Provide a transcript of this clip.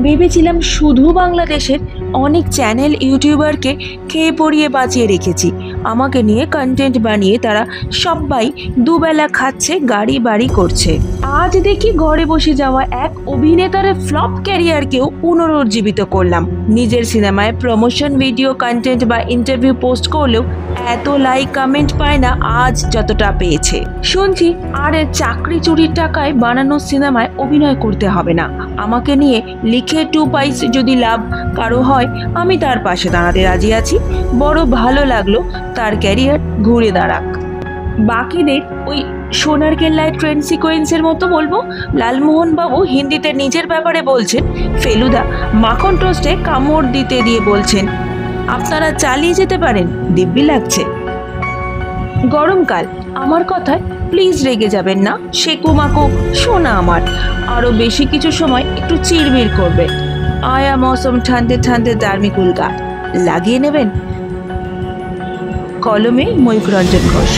ভেবেছিলাম শুধু বাংলাদেশের অনেক চ্যানেল ইউটিউবারকে খেয়ে পড়িয়ে বাঁচিয়ে রেখেছি, আমাকে নিয়ে কন্টেন্ট বানিয়ে তারা সবাই দুবেলা খাচ্ছে, গাড়ি বাড়ি করছে। আজ দেখি ঘরে বসে যাওয়া এক অভিনেতার ফ্লপ ক্যারিয়ারকেও পুনরুজ্জীবিত করলাম। নিজের সিনেমায় প্রমোশন ভিডিও, কন্টেন্ট বা ইন্টারভিউ পোস্ট করলেও এত লাইক কমেন্ট পায় না আজ যতটা পেয়েছে। শুনছি আর চাকরি চুরির টাকায় বানানো সিনেমায় অভিনয় করতে হবে না, আমাকে নিয়ে লিখে 2 পয়সা যদি লাভ কারো হয় আমি তার পাশে দাঁড়াতে রাজি আছি। বড় ভালো লাগলো তার ক্যারিয়ার ঘুরে দাঁড়াক। বাকিদের ওই সোনার কেল্লায় ট্রেন সিকোয়েন্সের মতো বলবো, লালমোহন বাবু হিন্দিতে নিজের ব্যাপারে বলছেন, ফেলুদা মাখন টোস্টে কামড় দিতে দিয়ে বলছেন, আপনারা চালিয়ে যেতে পারেন, দিব্যি লাগছে। গরমকাল, আমার কথায় প্লিজ রেগে যাবেন না, শেকু মাকু শোনা আমার, আরো বেশি কিছু সময় একটু চিড়বিড় করবে। আয়া মৌসুম ঠান্ডে ঠান্ডে দার্মি কুলকা লাগিয়ে নেবেন। কলমে ময়ূখ রঞ্জন ঘোষ।